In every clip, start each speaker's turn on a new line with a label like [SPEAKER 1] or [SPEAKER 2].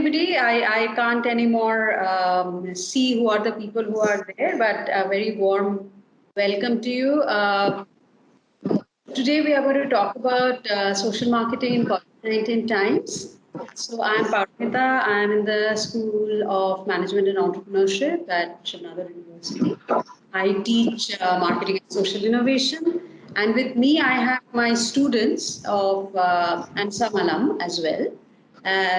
[SPEAKER 1] everybody. I can't anymore see who are the people who are there, but a very warm welcome to you. Today we are going to talk about social marketing in COVID-19 times. So I'm Paromita. I'm in the School of Management and Entrepreneurship at Nadar University. I teach marketing and social innovation. And with me, I have my students of and some alum as well.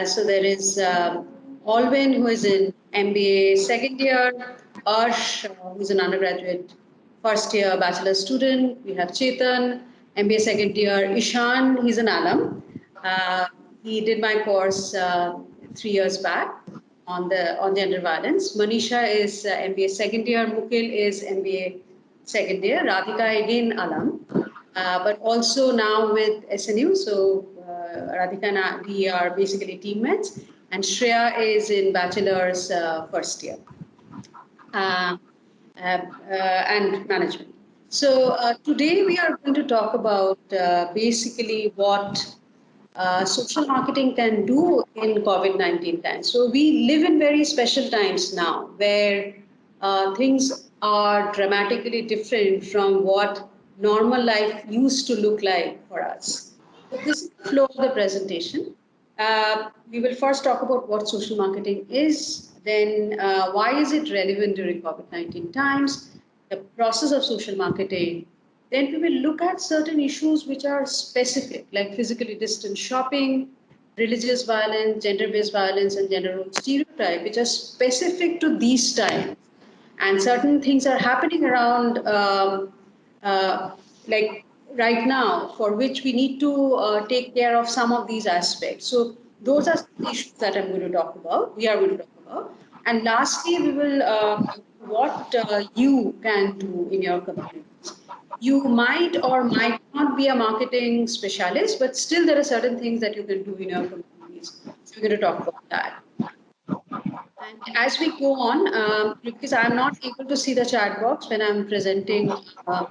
[SPEAKER 1] So there is Alvin, who is in MBA second year, Arsh, who is an undergraduate first year bachelor student. We have Chetan, MBA second year. Ishan, he's an alum. Uh, he did my course 3 years back on gender violence. Manisha is MBA second year. Mukil is MBA second year. Radhika again alum, but also now with SNU. So Radhika and we are basically teammates, and Shreya is in bachelor's first year. Uh, and management. So today we are going to talk about basically what social marketing can do in COVID-19 times. So we live in very special times now where things are dramatically different from what normal life used to look like for us. So this is the flow of the presentation. We will first talk about what social marketing is, then why is it relevant during COVID-19 times, the process of social marketing. Then we will look at certain issues which are specific, like physically distant shopping, religious violence, gender-based violence, and gender role stereotype, which are specific to these times. And certain things are happening around, like right now, for which we need to take care of some of these aspects. So those are the issues that I'm going to talk about. We are going to talk about. And lastly, we will what you can do in your community. You might or might not be a marketing specialist, but still there are certain things that you can do in your communities. So we're going to talk about that. And as we go on, because I'm not able to see the chat box when I'm presenting, uh,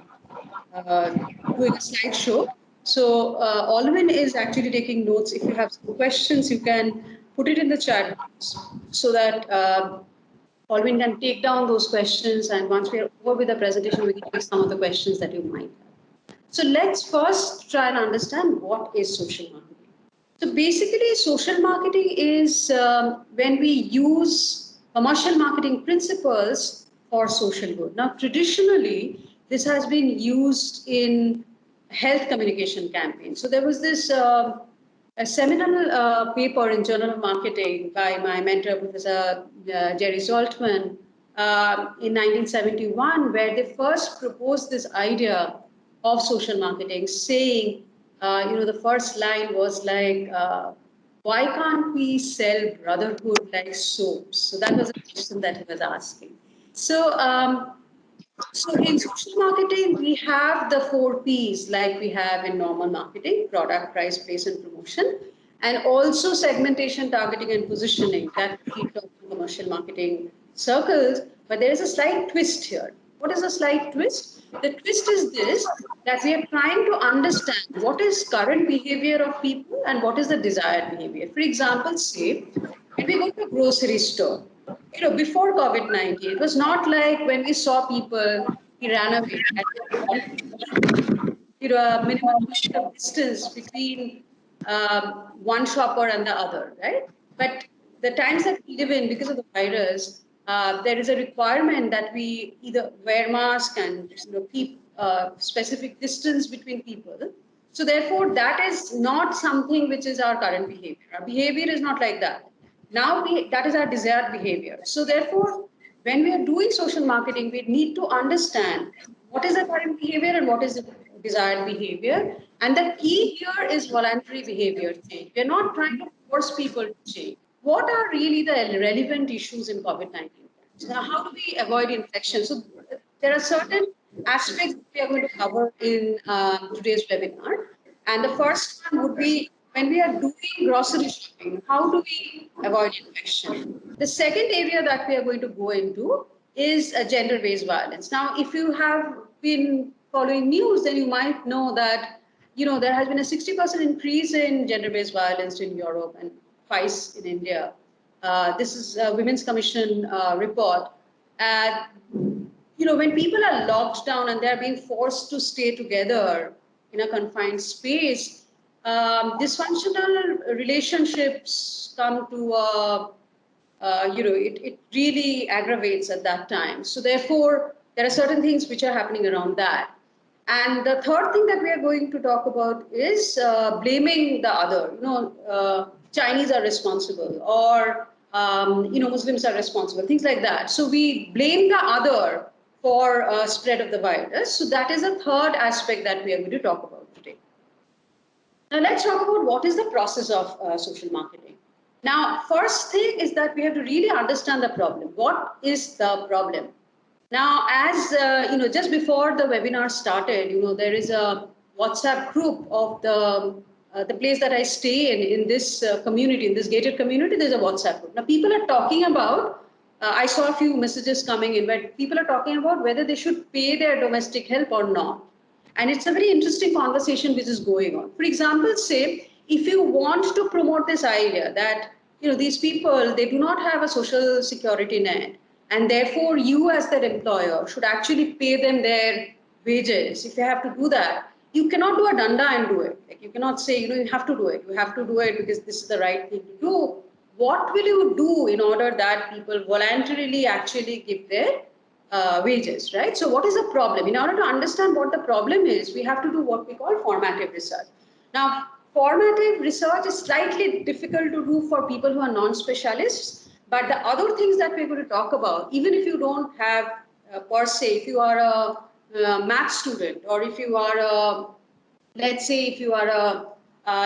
[SPEAKER 1] doing a slideshow. So Alvin is actually taking notes. If you have some questions, you can put it in the chat box so that Alvin can take down those questions. And once we are over with the presentation, we can take some of the questions that you might have. So let's first try and understand what is social marketing. So basically, social marketing is when we use commercial marketing principles for social good. Now, traditionally, this has been used in health communication campaigns. So there was this a seminal paper in Journal of Marketing by my mentor, Professor Jerry Zoltman, in 1971, where they first proposed this idea of social marketing, saying, the first line was like, why can't we sell brotherhood like soaps? So that was a question that he was asking. So, so in social marketing, we have the 4 Ps like we have in normal marketing: product, price, place, and promotion, and also segmentation, targeting, and positioning that we talk in commercial marketing circles. But there is a slight twist here. What is a slight twist? The twist is this, that we are trying to understand what is current behavior of people and what is the desired behavior. For example, say, when we go to a grocery store, before COVID-19, it was not like when we saw people, he ran away. A minimum of distance between one shopper and the other, right? But the times that we live in, because of the virus, there is a requirement that we either wear mask and keep specific distance between people. So therefore, that is not something which is our current behavior. Our behavior is not like that. Now that is our desired behavior. So therefore, when we are doing social marketing, we need to understand what is the current behavior and what is the desired behavior. And the key here is voluntary behavior change. We are not trying to force people to change. What are really the relevant issues in COVID-19? Now, how do we avoid infection? So there are certain aspects that we are going to cover in today's webinar. And the first one would be, when we are doing grocery shopping, how do we avoid infection? The second area that we are going to go into is gender-based violence. Now, if you have been following news, then you might know that there has been a 60% increase in gender-based violence in Europe and twice in India. This is a Women's Commission report. Uh, when people are locked down and they're being forced to stay together in a confined space, dysfunctional relationships come to it really aggravates at that time. So therefore, there are certain things which are happening around that. And the third thing that we are going to talk about is blaming the other. Chinese are responsible, or Muslims are responsible, things like that. So we blame the other for spread of the virus. So that is a third aspect that we are going to talk about today. Now let's talk about what is the process of social marketing. Now, first thing is that we have to really understand the problem. What is the problem? Now, as just before the webinar started, there is a WhatsApp group of the place that I stay in this community, in this gated community. There's a WhatsApp group. Now, people are talking about. I saw a few messages coming in where people are talking about whether they should pay their domestic help or not. And it's a very interesting conversation which is going on. For example, say if you want to promote this idea that these people, they do not have a social security net, and therefore you as their employer should actually pay them their wages. If you have to do that, you cannot do a danda and do it. Like, you cannot say you have to do it. You have to do it because this is the right thing to do. What will you do in order that people voluntarily actually give their wages, right? So what is the problem? In order to understand what the problem is, we have to do what we call formative research. Now, formative research is slightly difficult to do for people who are non-specialists, but the other things that we're going to talk about, even if you don't have per se, if you are a math student, or if you are a, let's say if you are a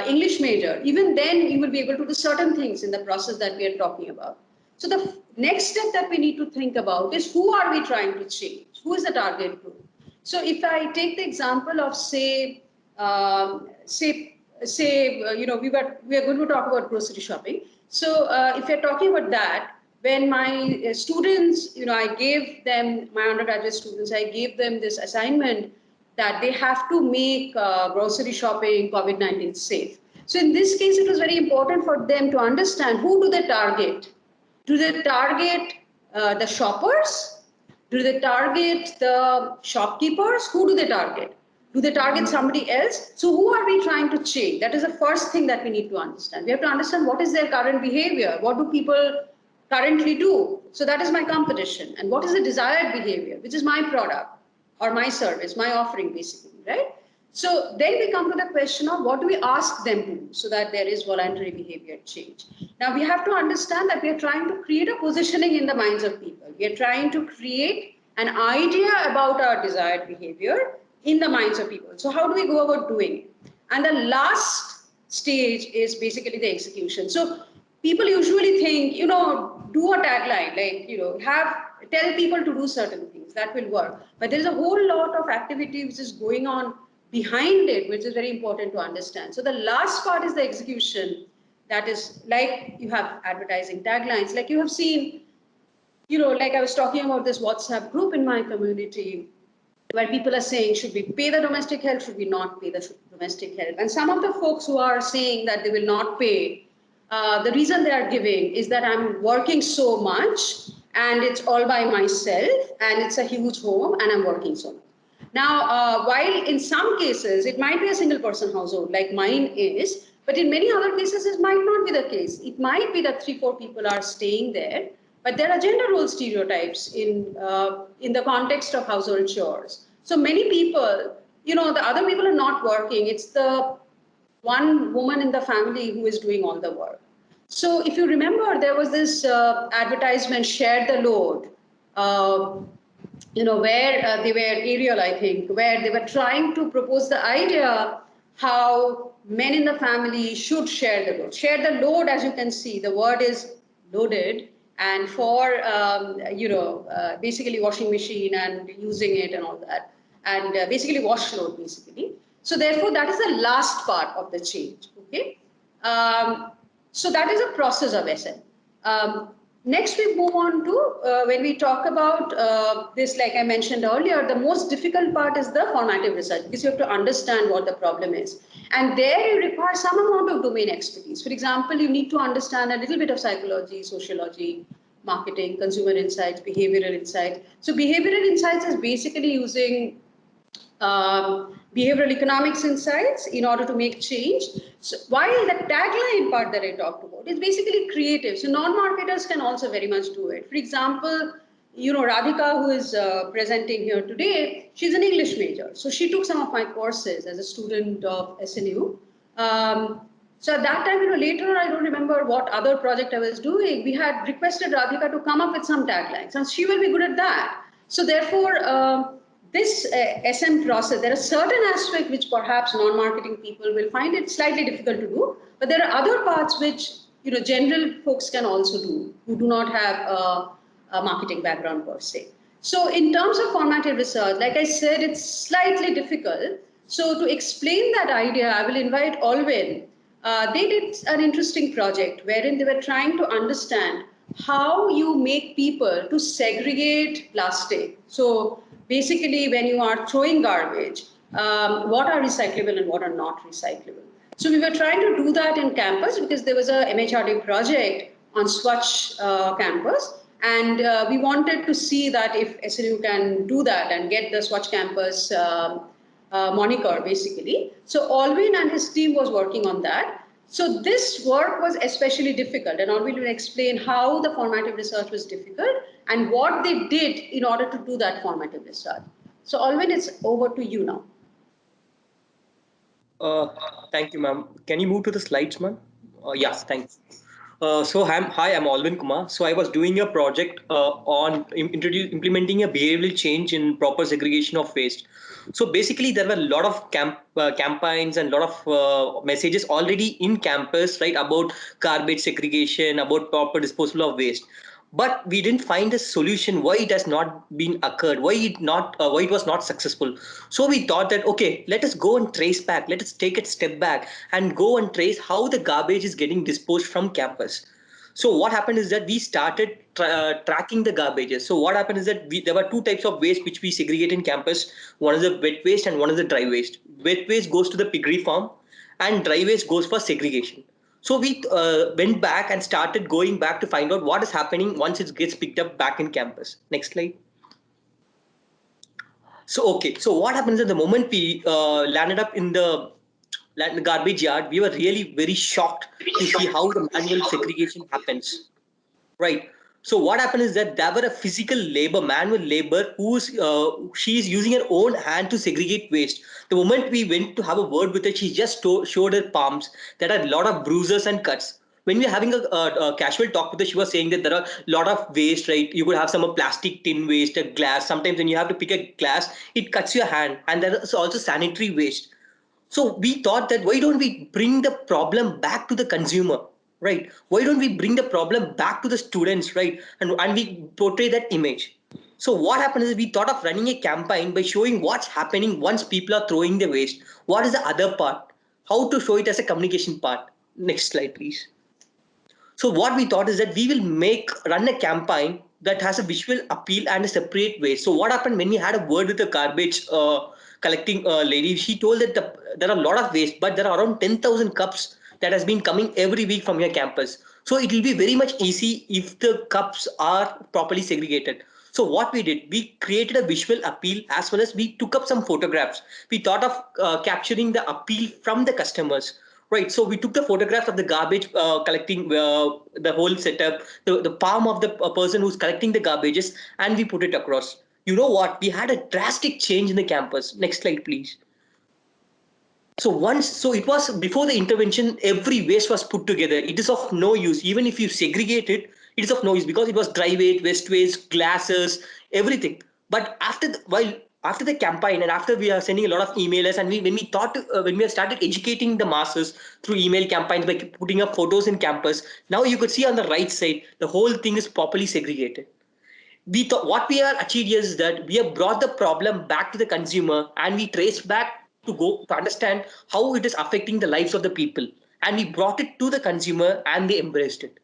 [SPEAKER 1] English major, even then you will be able to do certain things in the process that we are talking about. So the next step that we need to think about is, who are we trying to change? Who is the target group? So if I take the example of we are going to talk about grocery shopping. So if you're talking about that, when my students, I gave them, my undergraduate students, I gave them this assignment that they have to make grocery shopping COVID-19 safe. So in this case, it was very important for them to understand, who do they target? Do they target the shoppers? Do they target the shopkeepers? Who do they target? Do they target somebody else? So who are we trying to change? That is the first thing that we need to understand. We have to understand what is their current behavior. What do people currently do? So that is my competition. And what is the desired behavior, which is my product or my service, my offering basically, right? So then we come to the question of, what do we ask them to do so that there is voluntary behavior change? Now we have to understand that we are trying to create a positioning in the minds of people. We are trying to create an idea about our desired behavior in the minds of people. So how do we go about doing it? And the last stage is basically the execution. So people usually think, do a tagline, like, tell people to do certain things, that will work. But there is a whole lot of activity which is going on behind it, which is very important to understand. So the last part is the execution. That is, like, you have advertising taglines, like you have seen, like I was talking about this WhatsApp group in my community, where people are saying, should we pay the domestic help, should we not pay the domestic help? And some of the folks who are saying that they will not pay, the reason they are giving is that I'm working so much and it's all by myself and it's a huge home and I'm working so much. Now, while in some cases it might be a single person household like mine is, but in many other cases it might not be the case. It might be that 3-4 people are staying there, but there are gender role stereotypes in the context of household chores. So many people, the other people are not working. It's the one woman in the family who is doing all the work. So if you remember, there was this advertisement, Share the Load, where they were Ariel, I think, where they were trying to propose the idea how men in the family should share the load. Share the load, as you can see, the word is loaded, and for, basically washing machine and using it and all that, and basically wash load, basically. So therefore, that is the last part of the change, okay? So that is a process of SN. Next, we move on to when we talk about this, like I mentioned earlier, the most difficult part is the formative research because you have to understand what the problem is. And there you require some amount of domain expertise. For example, you need to understand a little bit of psychology, sociology, marketing, consumer insights, behavioral insights. So behavioral insights is basically using behavioral economics insights in order to make change. So while the tagline part that I talked about is basically creative, so non-marketers can also very much do it. For example, Radhika, who is presenting here today, she's an English major. So she took some of my courses as a student of SNU. So at that time, later I don't remember what other project I was doing. We had requested Radhika to come up with some taglines, and she will be good at that. So therefore, this SM process, there are certain aspects which perhaps non-marketing people will find it slightly difficult to do, but there are other parts which general folks can also do who do not have a marketing background per se. So in terms of formative research, like I said, it's slightly difficult. So to explain that idea, I will invite Alwyn. They did an interesting project wherein they were trying to understand how you make people to segregate plastic. So basically, when you are throwing garbage, what are recyclable and what are not recyclable. So we were trying to do that in campus because there was a MHRD project on Swachh campus. And we wanted to see that if SNU can do that and get the Swachh campus moniker, basically. So Alvin and his team was working on that. So this work was especially difficult, and Alvin will explain how the formative research was difficult and what they did in order to do that formative research. So Alvin, it's over to you now.
[SPEAKER 2] Uh, Thank you, ma'am. Can you move to the slides, ma'am? Yes, thanks. Hi, I'm Alvin Kumar. So I was doing a project on implementing a behavioral change in proper segregation of waste. So basically, there were a lot of campaigns and a lot of messages already in campus, right, about garbage segregation, about proper disposal of waste. But we didn't find a solution why it has not been occurred, why it was not successful. So we thought that, okay, let us go and trace back, let us take a step back and go and trace how the garbage is getting disposed from campus. So what happened is that we started tracking the garbages. So what happened is that there were two types of waste which we segregate in campus. One is the wet waste and one is the dry waste. Wet waste goes to the piggery farm and dry waste goes for segregation. So we went back and started going back to find out what is happening once it gets picked up back in campus. Next slide. So what happens at the moment we landed up in the garbage yard, we were really very shocked to see how the manual segregation happens. Right. So what happened is that there were a physical labor, manual labor, she is using her own hand to segregate waste. The moment we went to have a word with her, she just showed her palms that had a lot of bruises and cuts. When we were having a casual talk with her, she was saying that there are a lot of waste, right? You could have some plastic, tin waste, a glass. Sometimes when you have to pick a glass, it cuts your hand, and there is also sanitary waste. So we thought that why don't we bring the problem back to the consumer, right? Why don't we bring the problem back to the students, right? And we portray that image. So what happened is we thought of running a campaign by showing what's happening once people are throwing the waste. What is the other part? How to show it as a communication part. Next slide, please. So what we thought is that we will run a campaign that has a visual appeal and a separate way. So what happened when we had a word with the garbage collecting lady, she told that there are a lot of waste, but there are around 10,000 cups that has been coming every week from your campus. So it will be very much easy if the cups are properly segregated. So what we did, we created a visual appeal as well as we took up some photographs. We thought of capturing the appeal from the customers. Right, so we took the photographs of the garbage collecting the whole setup, the palm of the person who's collecting the garbages, and we put it across. You know what? We had a drastic change in the campus. Next slide, please. So it was before the intervention, every waste was put together. It is of no use. Even if you segregate it, it is of no use because it was dry waste, wet waste, glasses, everything. But after the campaign and after we are sending a lot of emailers and when we have started educating the masses through email campaigns by putting up photos in campus, now you could see on the right side the whole thing is properly segregated. We thought what we have achieved here is that we have brought the problem back to the consumer and we traced back to understand how it is affecting the lives of the people, and we brought it to the consumer and they embraced it.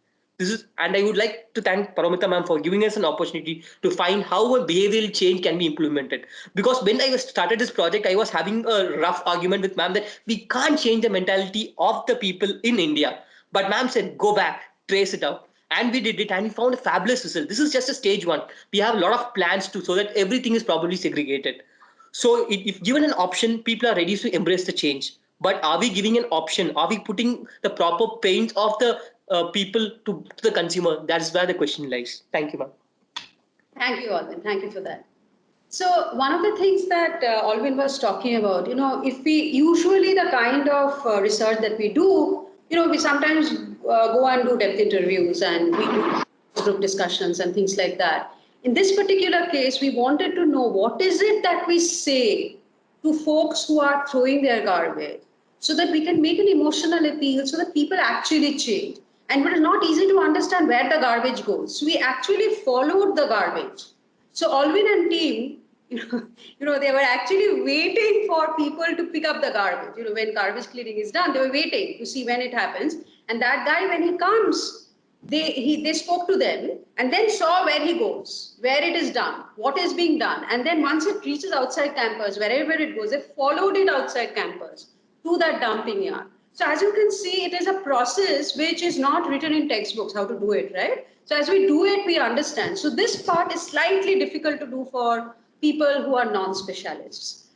[SPEAKER 2] And I would like to thank Paromita ma'am for giving us an opportunity to find how a behavioral change can be implemented. Because when I started this project, I was having a rough argument with ma'am that we can't change the mentality of the people in India. But ma'am said, go back, trace it out. And we did it, and we found a fabulous result. This is just a stage one. We have a lot of plans too, so that everything is properly segregated. So if given an option, people are ready to embrace the change. But are we giving an option? Are we putting the proper paint of the people to the consumer? That's where the question lies. Thank you, ma'am.
[SPEAKER 1] Thank you, Alvin. Thank you for that. So one of the things that Alvin was talking about, if we usually the kind of research that we do, we sometimes go and do depth interviews and we do group discussions and things like that. In this particular case, we wanted to know what is it that we say to folks who are throwing their garbage so that we can make an emotional appeal so that people actually change. And it is not easy to understand where the garbage goes. So we actually followed the garbage. So Alvin and team, they were actually waiting for people to pick up the garbage. When garbage cleaning is done, they were waiting to see when it happens. And that guy, when he comes, they spoke to them and then saw where he goes, where it is done, what is being done. And then once it reaches outside campus, wherever it goes, they followed it outside campus to that dumping yard. So as you can see, it is a process which is not written in textbooks how to do it, right? So as we do it, we understand. So this part is slightly difficult to do for people who are non-specialists.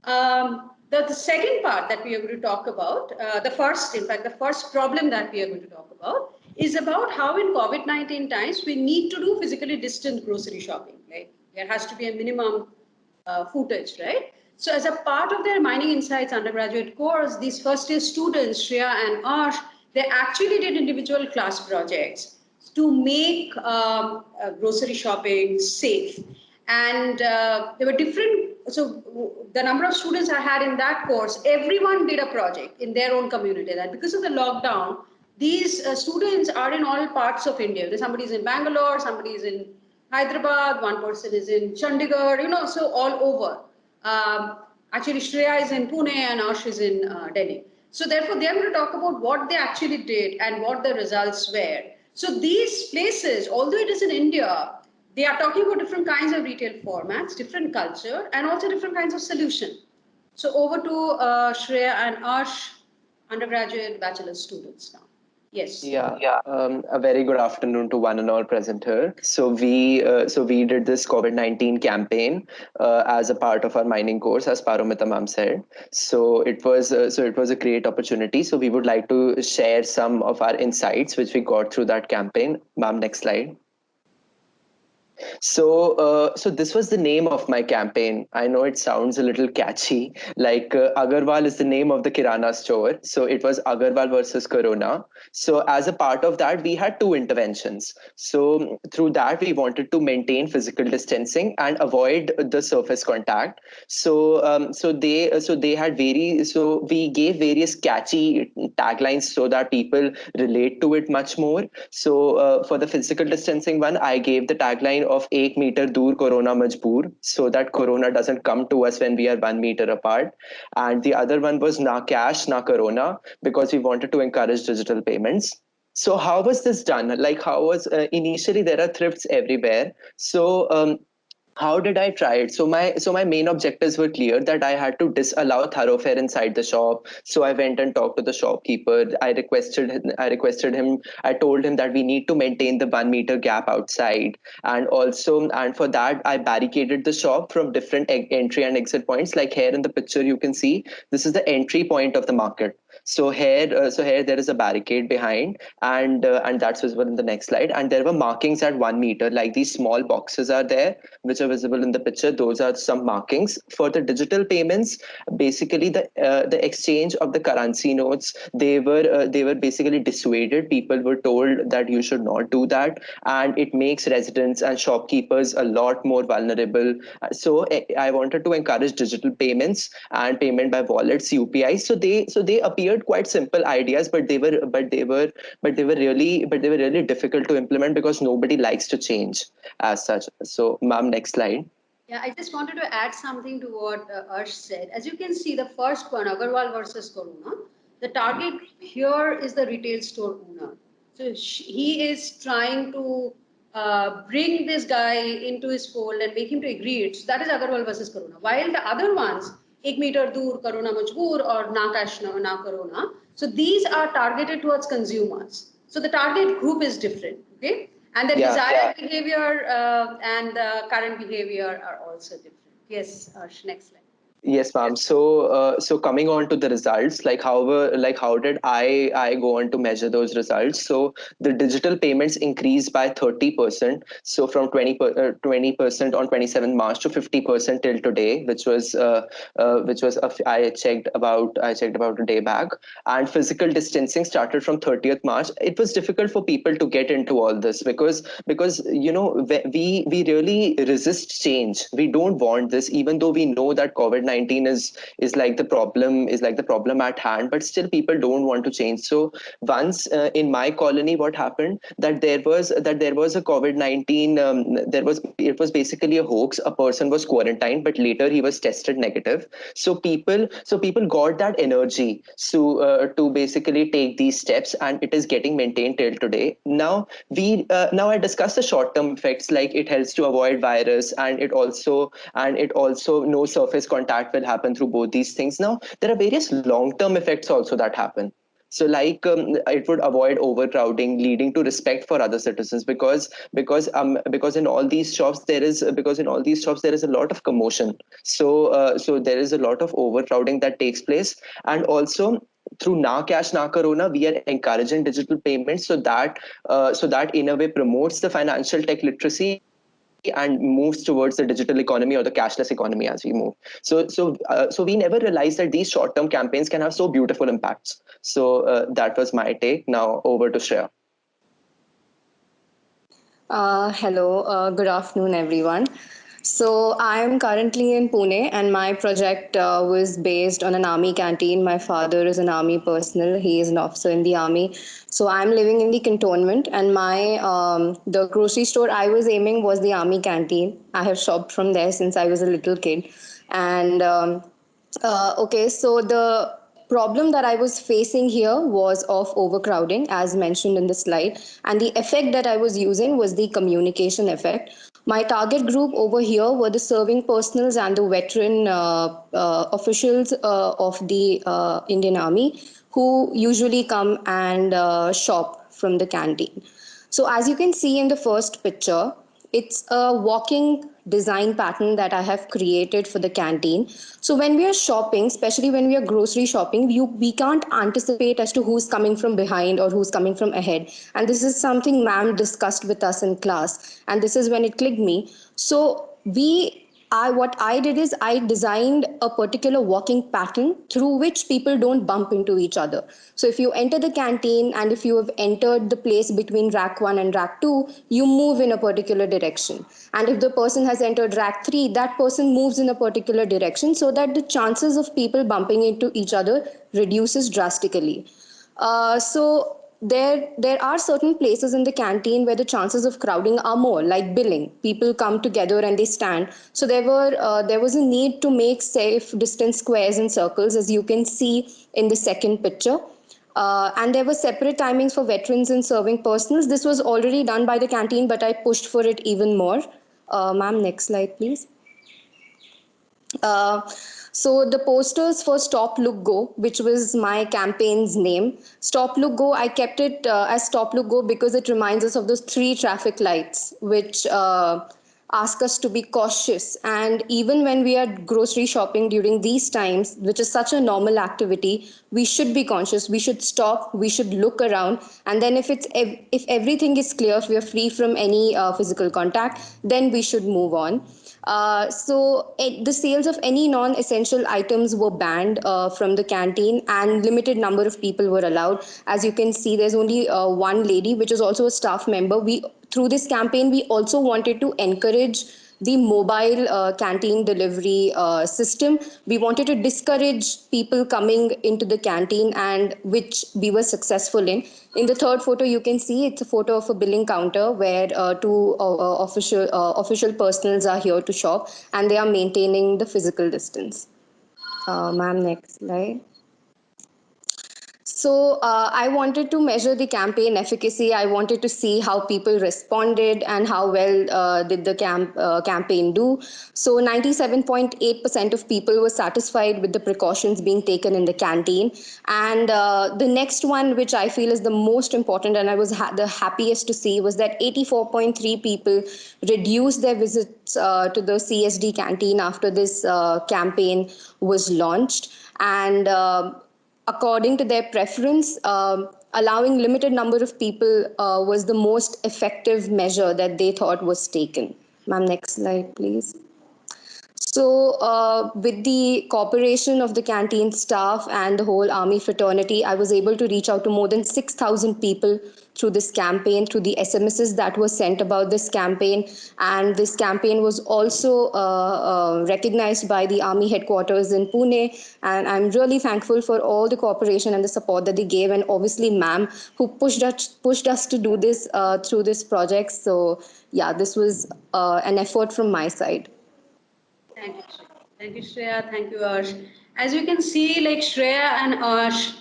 [SPEAKER 1] The second part that we are going to talk about, the first problem that we are going to talk about is about how in COVID-19 times we need to do physically distant grocery shopping. Like there has to be a minimum footage, right? So as a part of their Mining Insights undergraduate course, these first year students, Shreya and Ash, they actually did individual class projects to make grocery shopping safe. And there were different, so the number of students I had in that course, everyone did a project in their own community. That because of the lockdown, these students are in all parts of India. Somebody is in Bangalore, somebody is in Hyderabad, one person is in Chandigarh, so all over. Actually, Shreya is in Pune and Ash is in Delhi. So therefore, they are going to talk about what they actually did and what the results were. So these places, although it is in India, they are talking about different kinds of retail formats, different culture, and also different kinds of solution. So over to Shreya and Ash, undergraduate bachelor students now. Yes.
[SPEAKER 3] Yeah, a very good afternoon to one and all present here. So we did this COVID-19 campaign as a part of our mining course, as Paromita ma'am said. So it was a great opportunity. So we would like to share some of our insights which we got through that campaign. Ma'am, next slide. So this was the name of my campaign. I know it sounds a little catchy. Like Agarwal is the name of the Kirana store. So it was Agarwal versus Corona. So as a part of that, we had two interventions. So through that, we wanted to maintain physical distancing and avoid the surface contact. So they had so we gave various catchy taglines so that people relate to it much more. So for the physical distancing one, I gave the tagline of 1 meter dur corona majboor, so that corona doesn't come to us when we are 1 meter apart. And the other one was na cash na corona, because we wanted to encourage digital payments. So how was this done? Like how was initially there are thrifts everywhere. So how did I try it? So my main objectives were clear, that I had to disallow thoroughfare inside the shop. So I went and talked to the shopkeeper. I requested him. I told him that we need to maintain the 1 meter gap outside, and for that I barricaded the shop from different entry and exit points. Like here in the picture, you can see this is the entry point of the market. So here there is a barricade behind, and that's visible in the next slide. And there were markings at 1 meter, like these small boxes are there, which are visible in the picture. Those are some markings for the digital payments. Basically, the exchange of the currency notes, they were basically dissuaded. People were told that you should not do that, and it makes residents and shopkeepers a lot more vulnerable. So I wanted to encourage digital payments and payment by wallets, UPI. So they appeared quite simple ideas, but they were really difficult to implement because nobody likes to change as such. So, ma'am, next slide.
[SPEAKER 1] Yeah, I just wanted to add something to what Arsh said. As you can see, the first one, Agarwal versus Corona, the target group here is the retail store owner. So he is trying to bring this guy into his fold and make him to agree. So that is Agarwal versus Corona. While the other ones, ek meter dur, Corona majboor, or na cash na Corona. So these are targeted towards consumers. So the target group is different. Okay, and the desired behavior and the current behavior are also different. Yes, next slide.
[SPEAKER 3] Yes, ma'am. So coming on to the results, how did I go on to measure those results? So the digital payments increased by 30%. So from 20% on 27th March to 50% till today, I checked about a day back. And physical distancing started from 30th March. It was difficult for people to get into all this because we really resist change. We don't want this, even though we know that COVID-19 is like the problem at hand, but still people don't want to change. So once in my colony, what happened, that there was a COVID-19, it was basically a hoax. A person was quarantined, but later he was tested negative. So people got that energy to basically take these steps, and it is getting maintained till today. Now I discussed the short term effects, like it helps to avoid virus, and it also no surface contact will happen through both these things. Now there are various long term effects also that happen. So it would avoid overcrowding, leading to respect for other citizens, because in all these shops there is a lot of commotion. So there is a lot of overcrowding that takes place. And also, through Na Cash Na Corona, we are encouraging digital payments, so that in a way promotes the financial tech literacy and moves towards the digital economy or the cashless economy as we move. So we never realized that these short term campaigns can have so beautiful impacts. So that was my take. Now over to Shreya.
[SPEAKER 4] Hello, good afternoon, everyone. So, I am currently in Pune, and my project was based on an army canteen. My father is an army personnel; he is an officer in the army. So, I'm living in the cantonment, and my the grocery store I was aiming was the army canteen. I have shopped from there since I was a little kid, and okay, so the problem that I was facing here was of overcrowding, as mentioned in the slide, and the effect that I was using was the communication effect. My target group over here were the serving personals and the veteran officials of the Indian Army, who usually come and shop from the canteen. So as you can see in the first picture, it's a walking design pattern that I have created for the canteen. So when we are shopping, especially when we are grocery shopping, we can't anticipate as to who's coming from behind or who's coming from ahead. And this is something ma'am discussed with us in class. And this is when it clicked me. So what I did is I designed a particular walking pattern through which people don't bump into each other. So if you enter the canteen and if you have entered the place between rack 1 and rack 2, you move in a particular direction. And if the person has entered rack 3, that person moves in a particular direction, so that the chances of people bumping into each other reduces drastically. So there are certain places in the canteen where the chances of crowding are more, like billing. People come together and they stand. So there was a need to make safe distance squares and circles, as you can see in the second picture. And there were separate timings for veterans and serving personals. This was already done by the canteen, but I pushed for it even more. Ma'am, next slide, please. Uh, so the posters for Stop Look Go, which was my campaign's name. Stop Look Go, I kept it as Stop Look Go because it reminds us of those 3 traffic lights, which ask us to be cautious. And even when we are grocery shopping during these times, which is such a normal activity, we should be conscious. We should stop. We should look around. And then if everything is clear, if we are free from any physical contact, then we should move on. The sales of any non-essential items were banned from the canteen, and limited number of people were allowed. As you can see, there's only one lady, which is also a staff member. Through this campaign, we also wanted to encourage the mobile canteen delivery system. We wanted to discourage people coming into the canteen, and which we were successful in. In the third photo, you can see it's a photo of a billing counter where 2 official personals are here to shop, and they are maintaining the physical distance. Ma'am, next slide. So I wanted to measure the campaign efficacy. I wanted to see how people responded and how well did the campaign do. So 97.8% of people were satisfied with the precautions being taken in the canteen. And the next one, which I feel is the most important, and I was the happiest to see, was that 84.3 people reduced their visits to the CSD canteen after this campaign was launched. And according to their preference, allowing limited number of people was the most effective measure that they thought was taken. Ma'am, next slide, please. So, with the cooperation of the canteen staff and the whole army fraternity, I was able to reach out to more than 6,000 people through this campaign, through the SMSs that were sent about this campaign. And this campaign was also recognized by the army headquarters in Pune. And I'm really thankful for all the cooperation and the support that they gave. And obviously, ma'am, who pushed us to do this through this project. So, yeah, this was an effort from my side.
[SPEAKER 1] Thank you, Shreya. Thank you, Shreya. Thank you, Arsh. As you can see, like Shreya and Arsh,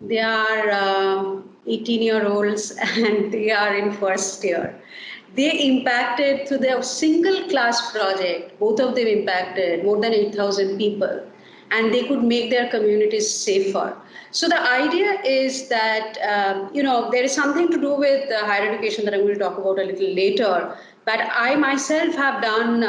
[SPEAKER 1] they are 18-year-olds and they are in first year. They impacted through their single class project, both of them impacted more than 8,000 people, and they could make their communities safer. So the idea is that, there is something to do with higher education that I'm going to talk about a little later. But I myself have done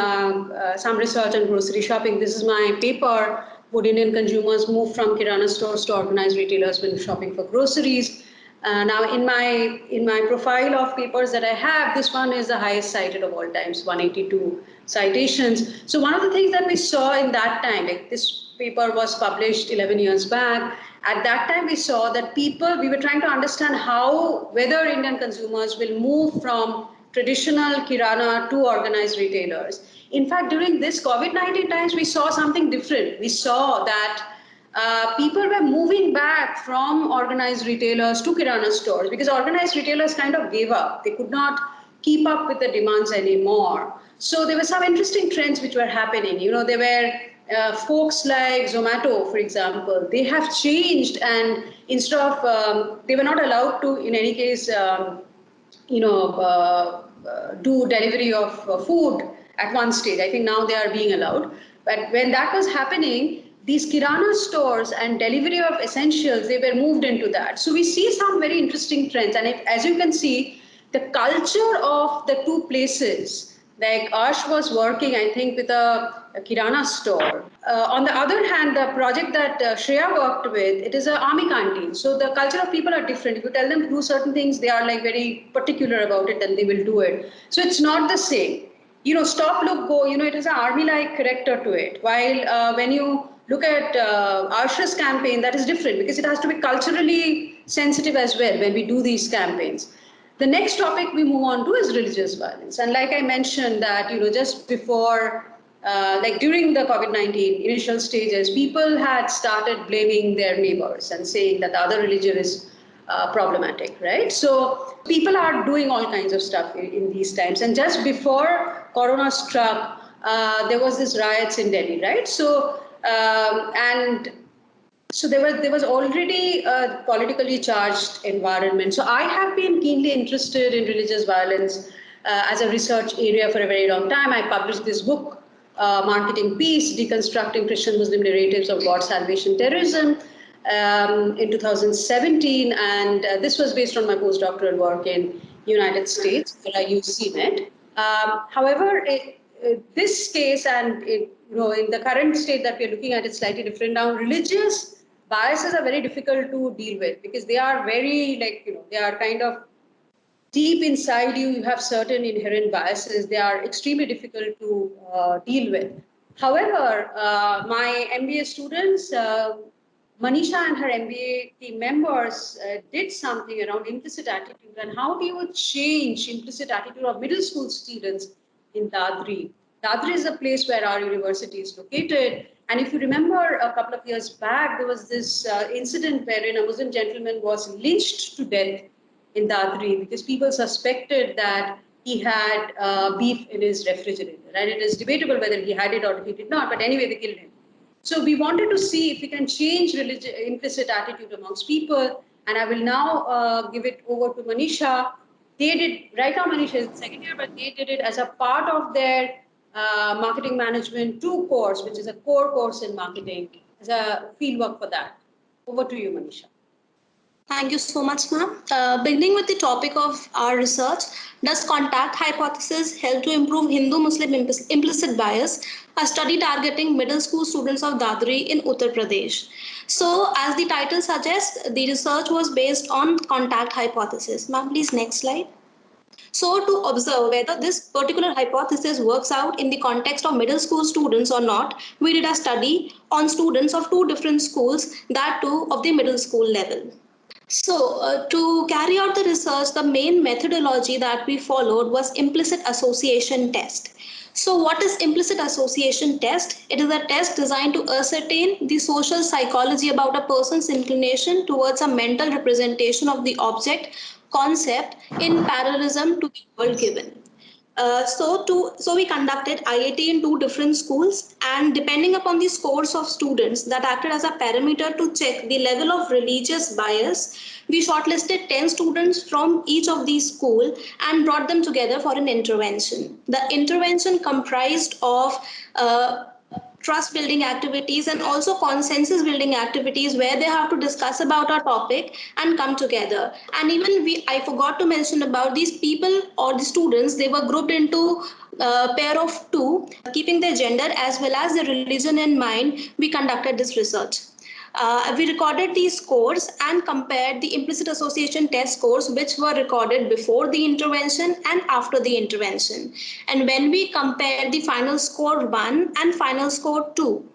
[SPEAKER 1] some research on grocery shopping. This is my paper, would Indian consumers move from kirana stores to organized retailers when shopping for groceries? Now, in my profile of papers that I have, this one is the highest cited of all times, 182 citations. So one of the things that we saw in that time, like this paper was published 11 years back. At that time, we saw that we were trying to understand whether Indian consumers will move from traditional kirana to organized retailers. In fact, during this COVID-19 times, we saw something different. We saw that people were moving back from organized retailers to kirana stores because organized retailers kind of gave up. They could not keep up with the demands anymore. So there were some interesting trends which were happening. There were folks like Zomato, for example, they have changed, and instead of they were not allowed to, in any case, do delivery of food at one stage. I think now they are being allowed. But when that was happening, these kirana stores and delivery of essentials, they were moved into that. So we see some very interesting trends. And as you can see, the culture of the two places, like Ash was working, I think, with a kirana store. On the other hand, the project that Shreya worked with, it is an army canteen. So the culture of people are different. If you tell them to do certain things, they are like very particular about it and they will do it. So it's not the same. Stop, look, go, it has an army-like character to it. While when you look at Arsha's campaign, that is different because it has to be culturally sensitive as well when we do these campaigns. The next topic we move on to is religious violence. And like I mentioned that, just before, like during the COVID-19 initial stages, people had started blaming their neighbors and saying that the other religion is problematic, right? So people are doing all kinds of stuff in these times. And just before Corona struck, there was this riots in Delhi, right? So there was already a politically charged environment. So I have been keenly interested in religious violence as a research area for a very long time. I published this book, Marketing Peace, Deconstructing Christian-Muslim Narratives of God, Salvation, Terrorism, in 2017. And this was based on my postdoctoral work in United States, where I use CNET. However, this case and in the current state that we're looking at, it's slightly different now. Religious biases are very difficult to deal with because they are very they are kind of deep inside you. You have certain inherent biases. They are extremely difficult to deal with. However, my MBA students, Manisha and her MBA team members did something around implicit attitude and how do you change implicit attitude of middle school students in Dadri. Dadri is the place where our university is located. And if you remember a couple of years back, there was this incident wherein a Muslim gentleman was lynched to death in Dadri because people suspected that he had beef in his refrigerator. And it is debatable whether he had it or he did not, but anyway, they killed him. So we wanted to see if we can change implicit attitude amongst people. And I will now give it over to Manisha. They did, right now Manisha is second year, but they did it as a part of their marketing management 2 course, which is a core course in marketing, as a fieldwork for that. Over to you, Manisha.
[SPEAKER 5] Thank you so much, ma'am. Beginning with the topic of our research, does contact hypothesis help to improve Hindu-Muslim implicit bias? A study targeting middle school students of Dadri in Uttar Pradesh. So, as the title suggests, the research was based on contact hypothesis. Ma'am, please next slide. So, to observe whether this particular hypothesis works out in the context of middle school students or not, we did a study on students of 2 different schools, that too of the middle school level. So, to carry out the research, the main methodology that we followed was implicit association test. So, what is implicit association test? It is a test designed to ascertain the social psychology about a person's inclination towards a mental representation of the object concept in parallelism to the world given. So we conducted IIT in 2 different schools, and depending upon the scores of students that acted as a parameter to check the level of religious bias, we shortlisted 10 students from each of these schools and brought them together for an intervention. The intervention comprised of trust building activities and also consensus building activities where they have to discuss about our topic and come together. And even I forgot to mention about these people or the students. They were grouped into a pair of 2, keeping their gender as well as their religion in mind. We conducted this research. We recorded these scores and compared the implicit association test scores, which were recorded before the intervention and after the intervention. And when we compare the final score 1 and final score 2,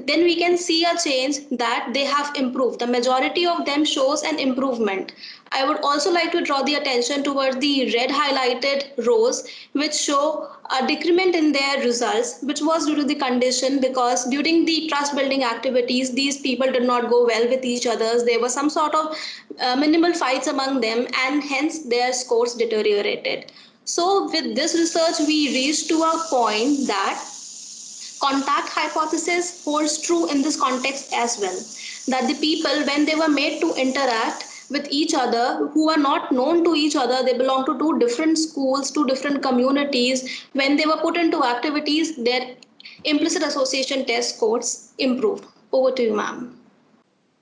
[SPEAKER 5] then we can see a change that they have improved. The majority of them shows an improvement. I would also like to draw the attention towards the red highlighted rows, which show a decrement in their results, which was due to the condition because during the trust building activities, these people did not go well with each other. There was some sort of minimal fights among them, and hence their scores deteriorated. So with this research, we reached to a point that contact hypothesis holds true in this context as well, that the people, when they were made to interact with each other who are not known to each other, they belong to 2 different schools, 2 different communities, when they were put into activities, their implicit association test scores improved. Over to you, ma'am.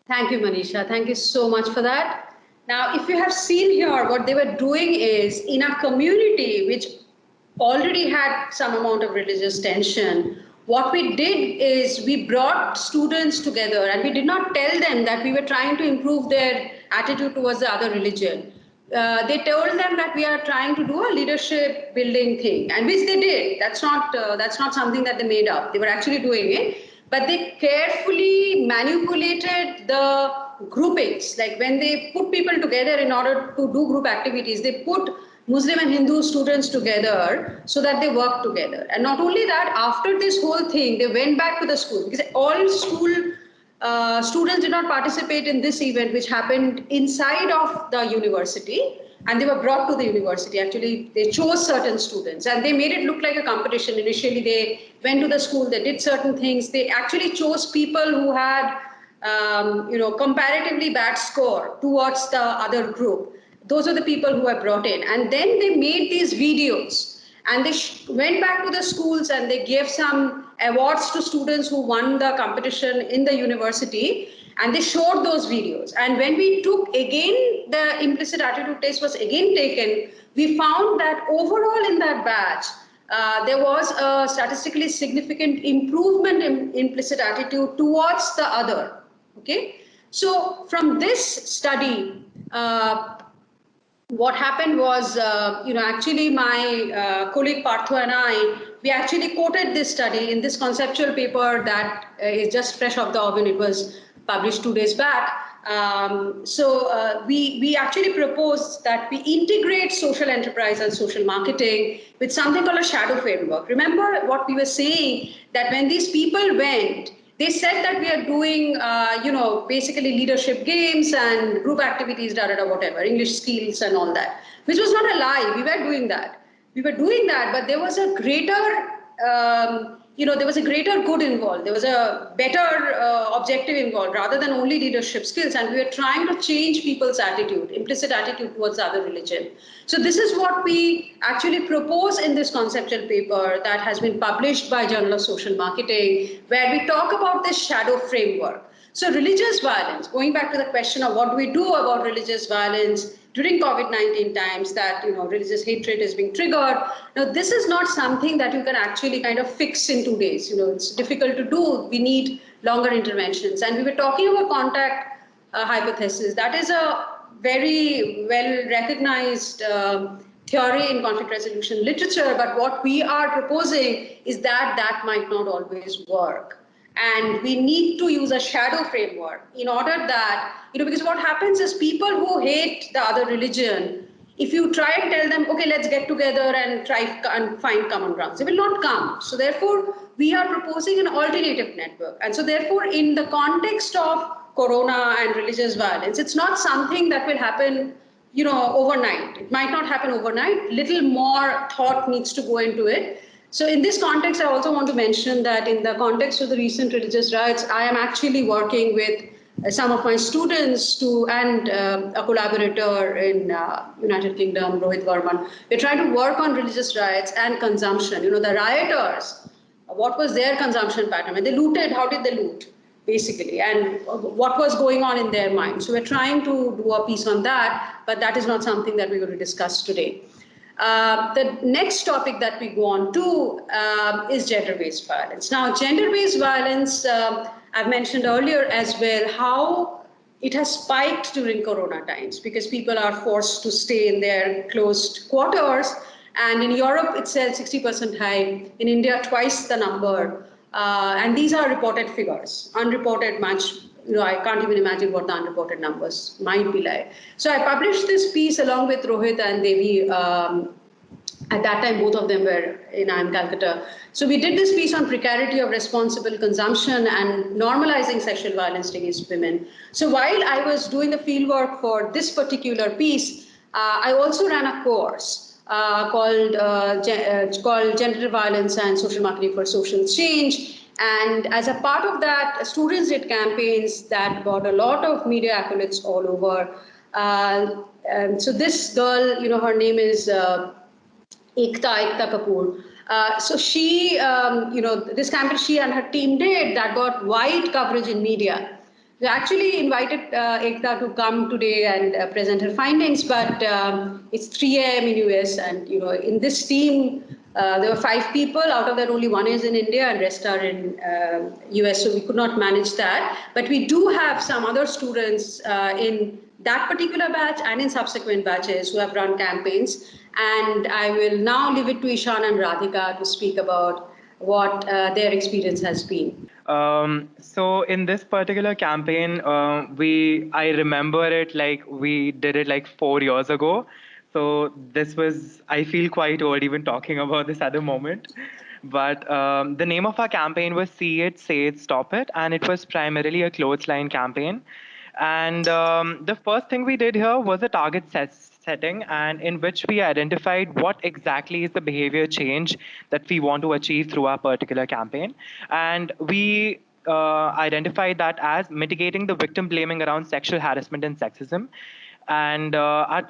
[SPEAKER 1] Thank you, Manisha. Thank you so much for that. Now, if you have seen here, what they were doing is in a community which already had some amount of religious tension, what we did is we brought students together and we did not tell them that we were trying to improve their attitude towards the other religion. They told them that we are trying to do a leadership building thing, and which they did. That's not something that they made up. They were actually doing it, but they carefully manipulated the groupings. Like when they put people together in order to do group activities, they put Muslim and Hindu students together so that they work together. And not only that, after this whole thing, they went back to the school because all school students did not participate in this event, which happened inside of the university, and they were brought to the university. Actually, they chose certain students and they made it look like a competition. Initially, they went to the school, they did certain things. They actually chose people who had, comparatively bad score towards the other group. Those are the people who were brought in. And then they made these videos and they went back to the schools and they gave some awards to students who won the competition in the university, and they showed those videos. And when we took again, the implicit attitude test was again taken, we found that overall in that batch, there was a statistically significant improvement in implicit attitude towards the other. Okay, so from this study, what happened was, actually my colleague Partho and I, we actually quoted this study in this conceptual paper that is just fresh off the oven. It was published 2 days back. We actually proposed that we integrate social enterprise and social marketing with something called a shadow framework. Remember what we were saying, that when these people went, they said that we are doing, basically leadership games and group activities, whatever, English skills and all that, which was not a lie. We were doing that. But there was a greater there was a greater good involved. There was a better objective involved rather than only leadership skills. And we were trying to change people's attitude, implicit attitude towards the other religion. So this is what we actually propose in this conceptual paper that has been published by Journal of Social Marketing, where we talk about this shadow framework. So religious violence, going back to the question of what do we do about religious violence during COVID-19 times, that religious hatred is being triggered. Now, this is not something that you can actually kind of fix in 2 days. It's difficult to do. We need longer interventions. And we were talking about contact hypothesis. That is a very well recognized theory in conflict resolution literature. But what we are proposing is that that might not always work. And we need to use a shadow framework in order that, because what happens is people who hate the other religion, if you try and tell them, okay, let's get together and try and find common grounds, they will not come. So therefore, we are proposing an alternative network. And so therefore, in the context of corona and religious violence, it's not something that will happen overnight. It might not happen overnight. Little more thought needs to go into it. So in this context, I also want to mention that in the context of the recent religious riots, I am actually working with some of my students and a collaborator in United Kingdom, Rohit Varman. We're trying to work on religious riots and consumption. The rioters, what was their consumption pattern? When they looted, how did they loot, basically? And what was going on in their mind? So we're trying to do a piece on that, but that is not something that we're going to discuss today. The next topic that we go on to is gender-based violence. Now, gender-based violence, I've mentioned earlier as well, how it has spiked during Corona times because people are forced to stay in their closed quarters. And in Europe, it's 60% high. In India, twice the number. And these are reported figures, unreported much. I can't even imagine what the unreported numbers might be like. So I published this piece along with Rohit and Devi. At that time, both of them were in IIM Calcutta. So we did this piece on precarity of responsible consumption and normalizing sexual violence against women. So while I was doing the fieldwork for this particular piece, I also ran a course called Gender Violence and Social Marketing for Social Change. And as a part of that, students did campaigns that got a lot of media accolades all over. And so this girl, her name is Ekta Kapoor. So she, this campaign she and her team did that got wide coverage in media. We actually invited Ekta to come today and present her findings, but it's 3 a.m. in US, and in this team there were 5 people. Out of that, only 1 is in India, and rest are in US. So we could not manage that. But we do have some other students in that particular batch and in subsequent batches who have run campaigns. And I will now leave it to Ishan and Radhika to speak about what their experience has been.
[SPEAKER 6] So in this particular campaign, I remember it like we did it like 4 years ago. So this was, I feel quite old even talking about this at the moment. But the name of our campaign was See It, Say It, Stop It. And it was primarily a clothesline campaign. And the first thing we did here was a target setting, and in which we identified what exactly is the behavior change that we want to achieve through our particular campaign. And we identified that as mitigating the victim blaming around sexual harassment and sexism. And our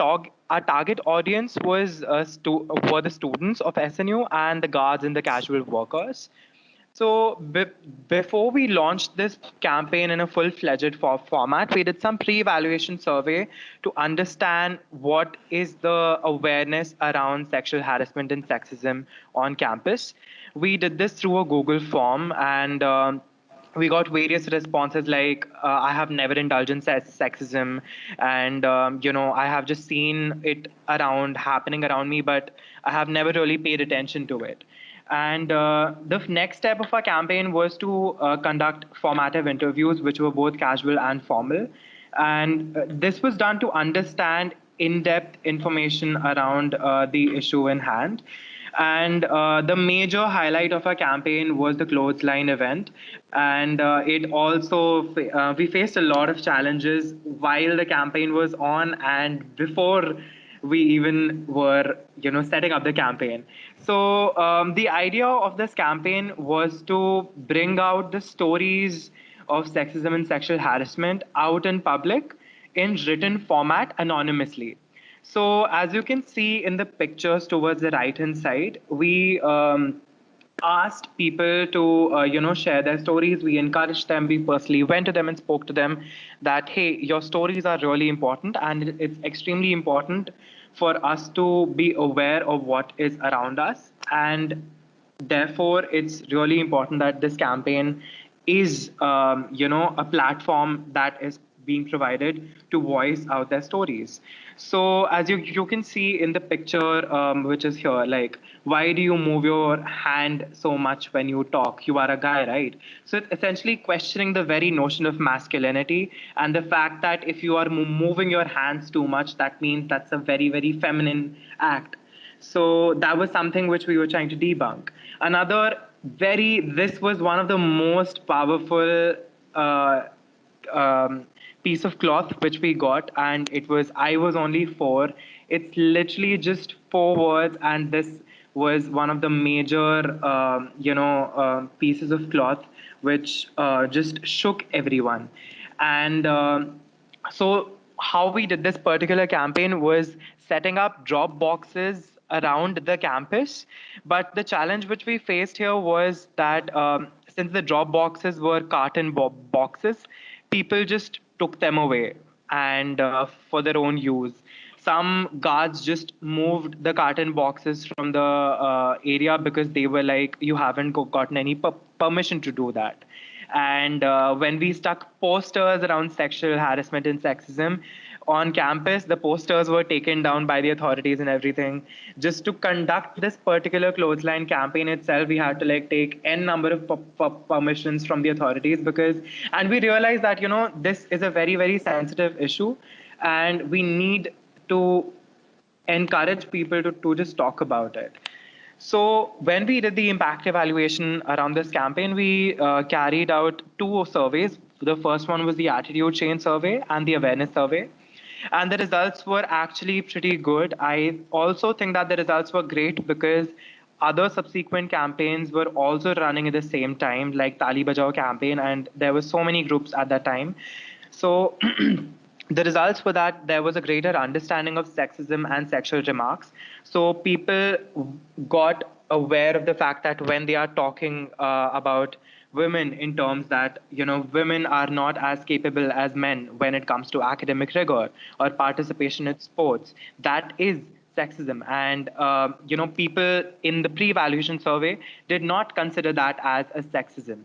[SPEAKER 6] target audience was were the students of SNU and the guards and the casual workers. So before we launched this campaign in a full-fledged format, we did some pre-evaluation survey to understand what is the awareness around sexual harassment and sexism on campus. We did this through a Google form, and we got various responses like I have never indulged in sexism, and I have just seen it happening around me, but I have never really paid attention to it. And the next step of our campaign was to conduct formative interviews, which were both casual and formal. And this was done to understand in-depth information around the issue in hand. And the major highlight of our campaign was the clothesline event. And it also, we faced a lot of challenges while the campaign was on and before we even were, setting up the campaign. So the idea of this campaign was to bring out the stories of sexism and sexual harassment out in public in written format anonymously. So as you can see in the pictures towards the right hand side, we asked people to share their stories. We encouraged them. We personally went to them and spoke to them that, hey, your stories are really important, and it's extremely important for us to be aware of what is around us, and therefore it's really important that this campaign is a platform that is being provided to voice out their stories. So as you can see in the picture, which is here, like, why do you move your hand so much when you talk? You are a guy, right? So it's essentially questioning the very notion of masculinity, and the fact that if you are moving your hands too much, that means that's a very, very feminine act. So that was something which we were trying to debunk. This was one of the most powerful uh, piece of cloth which we got, and I was only four. It's literally just four words, and this was one of the major, pieces of cloth which just shook everyone. And so how we did this particular campaign was setting up drop boxes around the campus. But the challenge which we faced here was that since the drop boxes were carton boxes, people just took them away and for their own use. Some guards just moved the carton boxes from the area because they were like, you haven't gotten any permission to do that. And when we stuck posters around sexual harassment and sexism on campus, the posters were taken down by the authorities and everything. Just to conduct this particular clothesline campaign itself, we had to like take n number of permissions from the authorities, and we realized that this is a very, very sensitive issue, and we need to encourage people to just talk about it. So when we did the impact evaluation around this campaign, we carried out two surveys. The first one was the attitude change survey and the awareness survey. And the results were actually pretty good. I also think that the results were great because other subsequent campaigns were also running at the same time, like Tali Bajao campaign, and there were so many groups at that time. So the results were that there was a greater understanding of sexism and sexual remarks. So people got aware of the fact that when they are talking about women in terms that women are not as capable as men when it comes to academic rigor or participation in sports, that is sexism. And people in the pre-evaluation survey did not consider that as a sexism,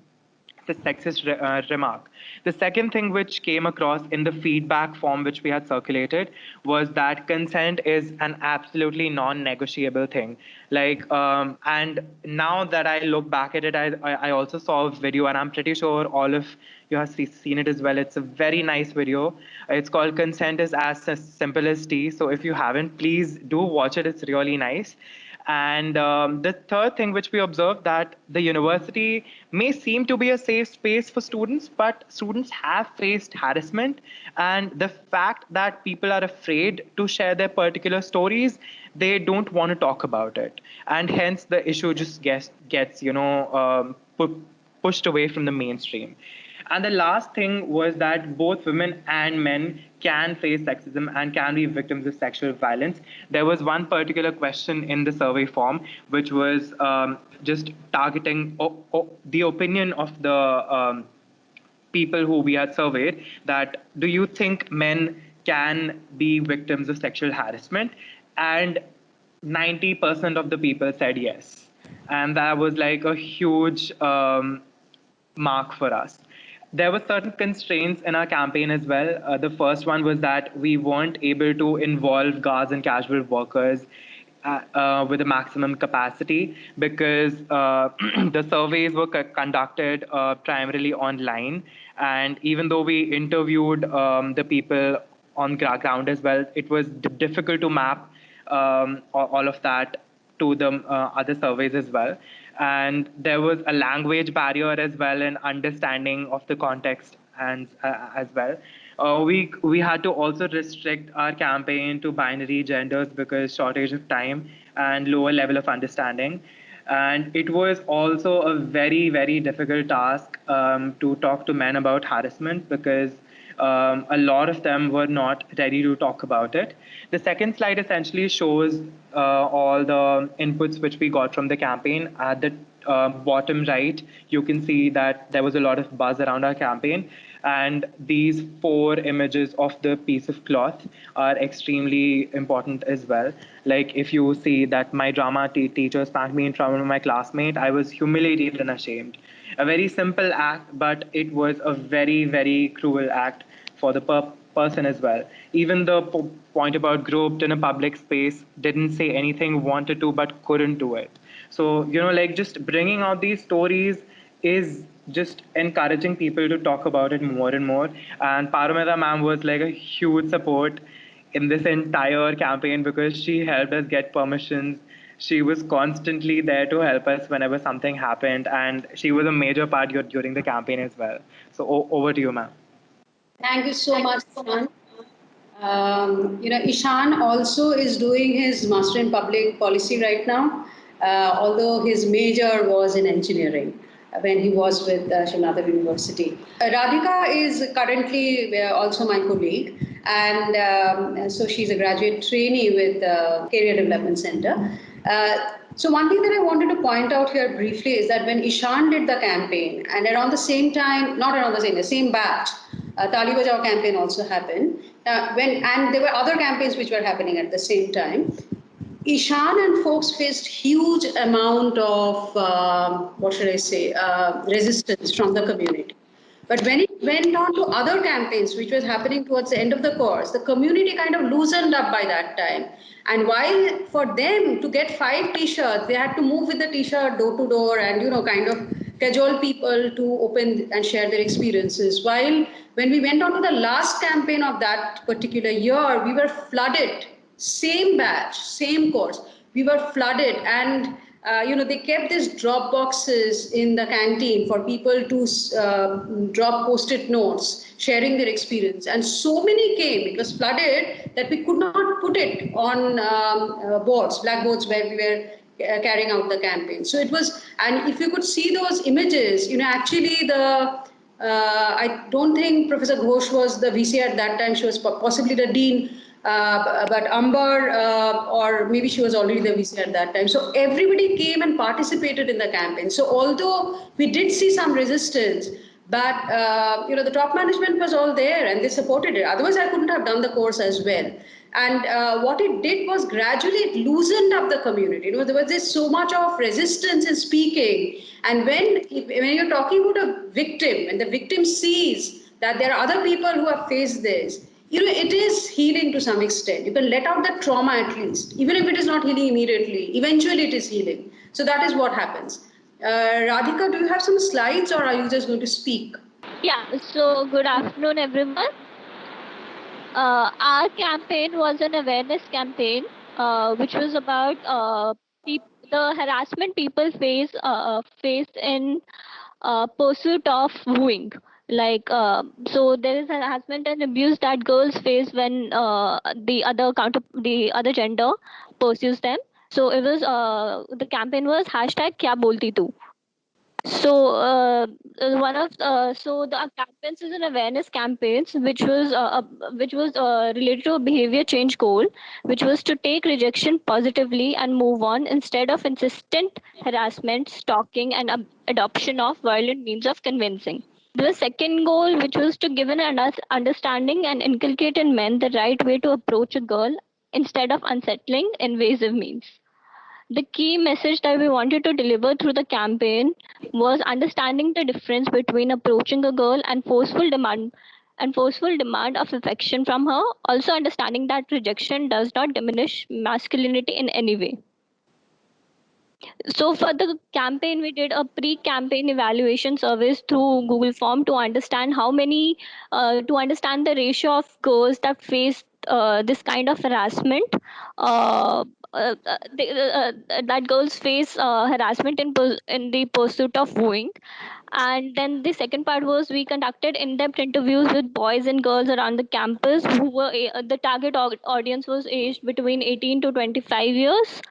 [SPEAKER 6] the sexist remark. The second thing which came across in the feedback form which we had circulated was that consent is an absolutely non-negotiable thing. Like, and now that I look back at it, I also saw a video, and I'm pretty sure all of you have seen it as well. It's a very nice video. It's called "Consent is as Simple as Tea." So if you haven't, please do watch it. It's really nice. And the third thing which we observed, that the university may seem to be a safe space for students, but students have faced harassment. And the fact that people are afraid to share their particular stories, they don't want to talk about it. And hence the issue just gets pushed away from the mainstream. And the last thing was that both women and men can face sexism and can be victims of sexual violence. There was one particular question in the survey form, which was just targeting the opinion of the people who we had surveyed, that do you think men can be victims of sexual harassment? And 90% of the people said yes. And that was like a huge mark for us. There were certain constraints in our campaign as well. The first one was that we weren't able to involve guards and casual workers with a maximum capacity, because the surveys were conducted primarily online. And even though we interviewed the people on ground as well, it was difficult to map all of that to the other surveys as well. And there was a language barrier as well, and understanding of the context and as well. we had to also restrict our campaign to binary genders because shortage of time and lower level of understanding. And it was also a very, very difficult task to talk to men about harassment because a lot of them were not ready to talk about it. The second slide essentially shows all the inputs which we got from the campaign. At the bottom right, you can see that there was a lot of buzz around our campaign. And these 4 images of the piece of cloth are extremely important as well. Like if you see that my drama teacher spanked me in front of my classmate, I was humiliated and ashamed. A very simple act, but it was a very, very cruel act for the person as well. Even the point about groped in a public space didn't say anything, wanted to, but couldn't do it. So, like just bringing out these stories is just encouraging people to talk about it more and more. And Paromita ma'am was like a huge support in this entire campaign because she helped us get permissions. She was constantly there to help us whenever something happened, and she was a major part during the campaign as well. So over to you, ma'am.
[SPEAKER 1] Thank you so much, Ishan. Ishan also is doing his master in public policy right now, although his major was in engineering when he was with Nadar University. Radhika is currently also my colleague, and so she's a graduate trainee with Career Development Center. So one thing that I wanted to point out here briefly is that when Ishan did the campaign, and around the same time, not around the same batch, Tali Bajao campaign also happened. And there were other campaigns which were happening at the same time. Ishan and folks faced huge amount of resistance from the community. But when it went on to other campaigns, which was happening towards the end of the course, the community kind of loosened up by that time. And while for them to get 5 T-shirts, they had to move with the T-shirt door to door and kind of cajole people to open and share their experiences. While when we went on to the last campaign of that particular year, we were flooded. Same batch, same course. We were flooded, and they kept these drop boxes in the canteen for people to drop post-it notes sharing their experience, and so many came. It was flooded that we could not put it on blackboards where we were carrying out the campaign. So it was, and if you could see those images, actually I don't think Professor Ghosh was the VC at that time. She was possibly the dean, but Amber, or maybe she was already the VC at that time. So everybody came and participated in the campaign. So although we did see some resistance, but the top management was all there and they supported it. Otherwise, I couldn't have done the course as well. And what it did was gradually it loosened up the community. There was this so much of resistance in speaking. And when you're talking about a victim, and the victim sees that there are other people who have faced this, it is healing to some extent. You can let out that trauma at least, even if it is not healing immediately. Eventually, it is healing. So that is what happens. Radhika, do you have some slides, or are you just going to speak?
[SPEAKER 7] Yeah. So good afternoon, everyone. Our campaign was an awareness campaign, which was about the harassment people face in pursuit of wooing. So there is harassment and abuse that girls face when the other gender pursues them. So it was the campaign was hashtag Kya Bolti Tu. So one of so the campaigns is an awareness campaigns which was related to a behavior change goal, which was to take rejection positively and move on instead of insistent harassment, stalking, and adoption of violent means of convincing. The second goal, which was to give an understanding and inculcate in men the right way to approach a girl instead of unsettling, invasive means. The key message that we wanted to deliver through the campaign was understanding the difference between approaching a girl and forceful demand of affection from her, also understanding that rejection does not diminish masculinity in any way. So for the campaign, we did a pre-campaign evaluation service through Google Form to understand to understand the ratio of girls that face this kind of harassment that girls face harassment in the pursuit of wooing. And then the second part was we conducted in-depth interviews with boys and girls around the campus who were the target audience was aged between 18 to 25 years.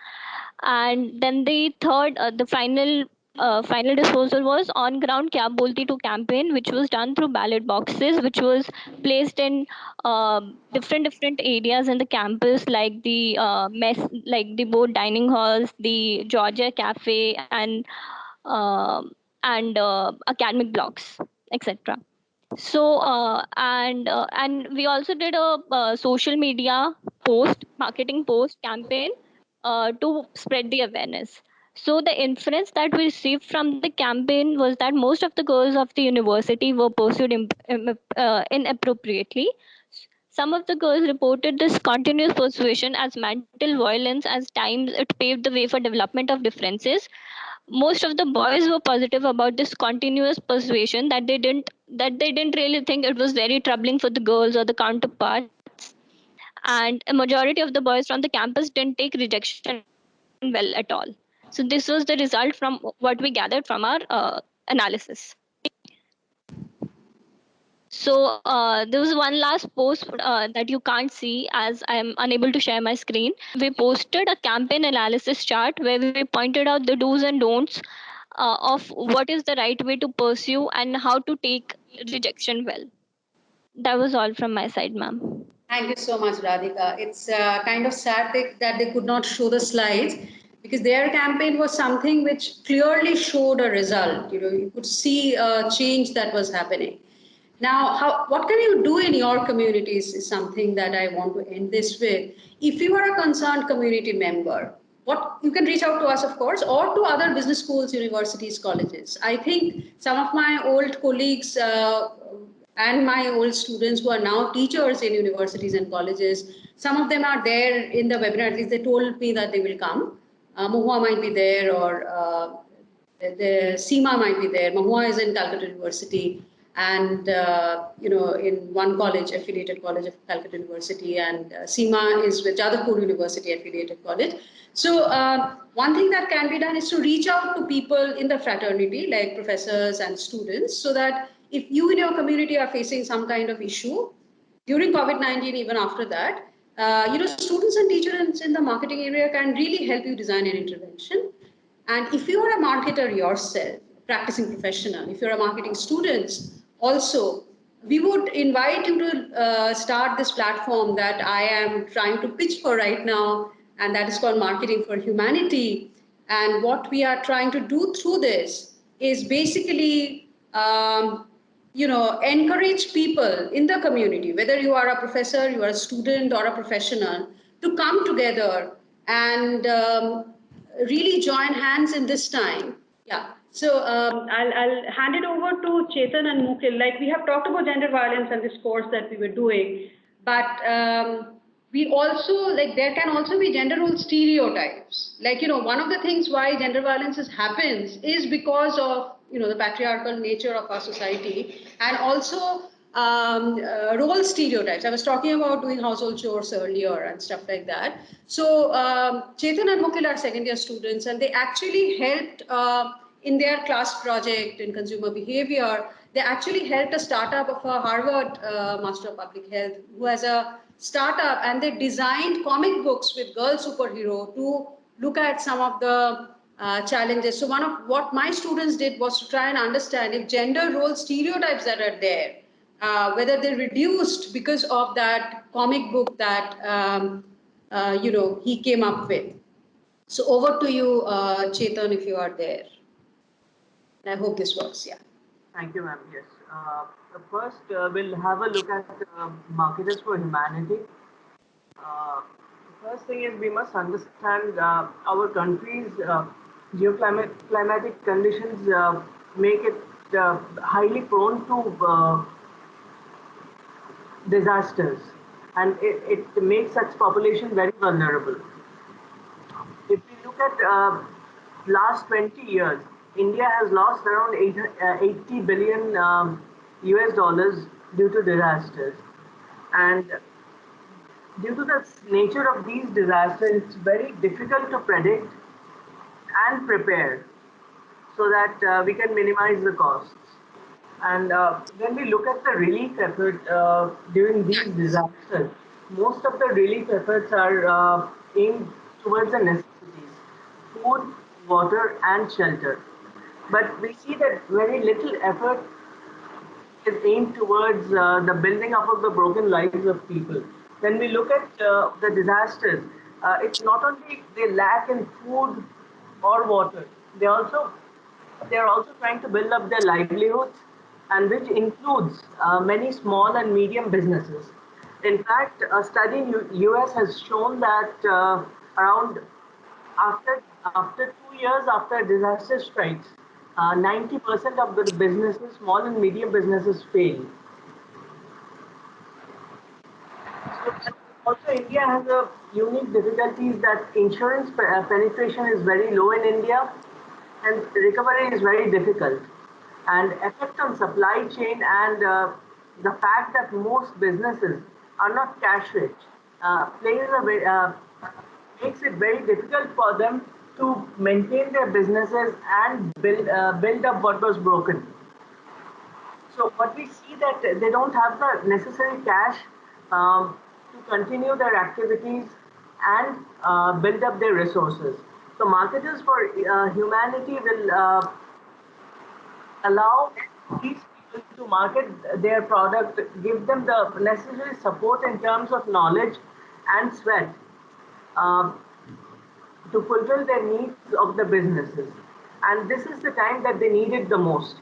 [SPEAKER 7] And then the third, the final disposal was on ground Kya Bolti to campaign, which was done through ballot boxes, which was placed in different areas in the campus, like the mess, like the both dining halls, the Georgia Cafe, and academic blocks, etc. So and we also did a social media marketing post campaign to spread the awareness. So the inference that we received from the campaign was that most of the girls of the university were pursued inappropriately. Some of the girls reported this continuous persuasion as mental violence, as times it paved the way for development of differences. Most of the boys were positive about this continuous persuasion, that they didn't really think it was very troubling for the girls or the counterparts. And a majority of the boys from the campus didn't take rejection well at all. So this was the result from what we gathered from our analysis. So there was one last post that you can't see as I'm unable to share my screen. We posted a campaign analysis chart where we pointed out the do's and don'ts of what is the right way to pursue and how to take rejection well. That was all from my side, ma'am.
[SPEAKER 1] Thank you so much, Radhika. It's kind of sad that they could not show the slides because their campaign was something which clearly showed a result. You know, you could see a change that was happening. Now, what can you do in your communities is something that I want to end this with. If you are a concerned community member, what you can reach out to us, of course, or to other business schools, universities, colleges. I think some of my old colleagues and my old students who are now teachers in universities and colleges, some of them are there in the webinar. At least they told me that they will come. Mahua might be there, or the Seema might be there. Mahua is in Calcutta University, and in one college, affiliated college of Calcutta University, and Seema is with Jadavpur University affiliated college. So one thing that can be done is to reach out to people in the fraternity, like professors and students, so that if you in your community are facing some kind of issue during COVID-19, even after that, students and teachers in the marketing area can really help you design an intervention. And if you are a marketer yourself, practicing professional, if you're a marketing student, also, we would invite you to start this platform that I am trying to pitch for right now, and that is called Marketing for Humanity. And what we are trying to do through this is basically encourage people in the community, whether you are a professor, you are a student, or a professional, to come together and really join hands in this time. Yeah. So I'll hand it over to Chetan and Mukil. Like, we have talked about gender violence and this course that we were doing, but we also, like, there can also be gender role stereotypes. Like, one of the things why gender violence happens is because of the patriarchal nature of our society, and also role stereotypes. I was talking about doing household chores earlier and stuff like that. So Chetan and Mukil are second year students, and they actually helped in their class project in consumer behavior. They actually helped a startup of a Harvard Master of Public Health who has a startup, and they designed comic books with girl superhero to look at some of the challenges. So one of what my students did was to try and understand if gender role stereotypes that are there, whether they're reduced because of that comic book that he came up with. So over to you, Chetan, if you are there. I hope this works. Yeah.
[SPEAKER 8] Thank you, ma'am. Yes. First, we'll have a look at marketers for humanity. First thing is we must understand our country's geoclimatic conditions make it highly prone to disasters, and it makes such population very vulnerable. If we look at last 20 years, India has lost around 80 billion US dollars due to disasters, and due to the nature of these disasters, it's very difficult to predict and prepare so that we can minimize the costs. And when we look at the relief effort during these disasters, most of the relief efforts are aimed towards the necessities, food, water, and shelter. But we see that very little effort is aimed towards the building up of the broken lives of people. When we look at the disasters, it's not only they lack in food or water, they are also trying to build up their livelihoods, and which includes many small and medium businesses. In fact, a study in US has shown that around after 2 years after disaster strikes, 90% of the businesses, small and medium businesses, fail. So also India has a unique difficulties that insurance penetration is very low in India, and recovery is very difficult. And effect on supply chain and the fact that most businesses are not cash rich makes it very difficult for them to maintain their businesses and build up what was broken. So what we see that they don't have the necessary cash to continue their activities and build up their resources. So marketers for humanity will allow these people to market their product, give them the necessary support in terms of knowledge and sweat uh, to fulfill their needs of the businesses. And this is the time that they need it the most.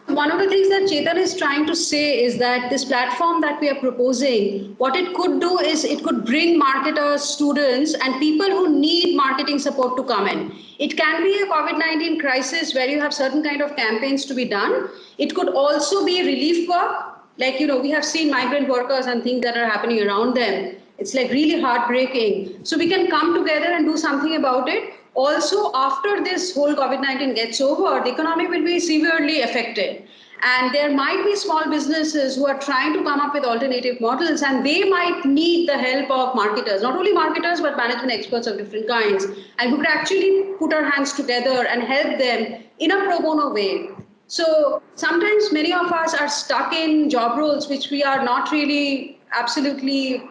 [SPEAKER 1] One of the things that Chetan is trying to say is that this platform that we are proposing, what it could do is it could bring marketers, students, and people who need marketing support to come in. It can be a COVID-19 crisis where you have certain kind of campaigns to be done. It could also be relief work. Like, we have seen migrant workers and things that are happening around them. It's like really heartbreaking. So we can come together and do something about it. Also, after this whole COVID-19 gets over, the economy will be severely affected. And there might be small businesses who are trying to come up with alternative models, and they might need the help of marketers, not only marketers, but management experts of different kinds, and who could actually put our hands together and help them in a pro bono way. So sometimes many of us are stuck in job roles which we are not really absolutely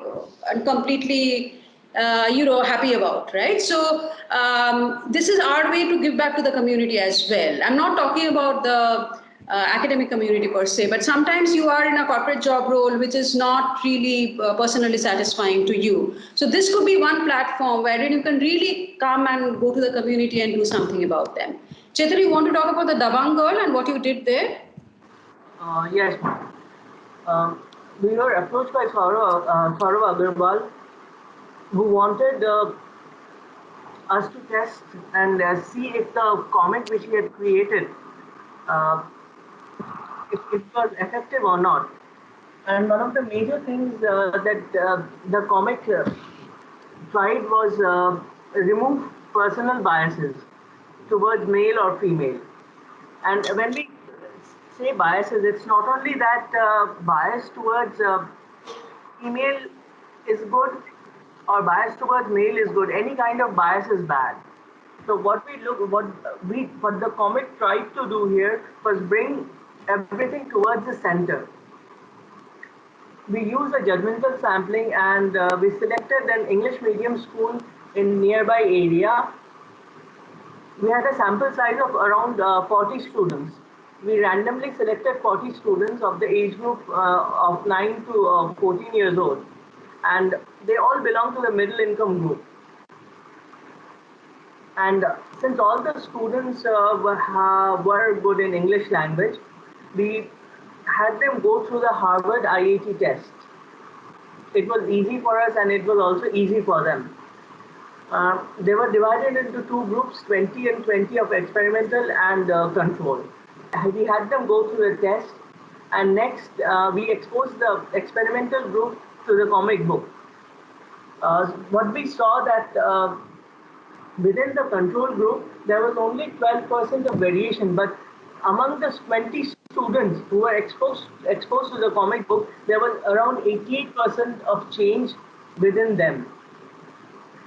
[SPEAKER 1] and completely happy about, right? So this is our way to give back to the community as well. I'm not talking about the academic community per se, but sometimes you are in a corporate job role which is not really personally satisfying to you. So this could be one platform wherein you can really come and go to the community and do something about them. Chetan, you want to talk about the Dabang girl and what you did there?
[SPEAKER 8] Yes, ma'am. We were approached by Saurav Agarwal, who wanted us to test and see if the comic which he had created, uh, if it was effective or not. And one of the major things that the comic tried was remove personal biases towards male or female. And when we say biases, it's not only that bias towards female is good or bias towards male is good. Any kind of bias is bad. So what the comic tried to do here was bring everything towards the center. We used a judgmental sampling, and we selected an English medium school in nearby area. We had a sample size of around 40 students. We randomly selected 40 students of the age group of 9 to 14 years old, and they all belong to the middle income group. And since all the students were good in English language, we had them go through the Harvard IAT test. It was easy for us, and it was also easy for them. They were divided into two groups, 20 and 20 of experimental and control. We had them go through the test, and next we exposed the experimental group to the comic book. What we saw that within the control group, there was only 12% of variation, but among the 20 students who were exposed to the comic book, there was around 88% of change within them.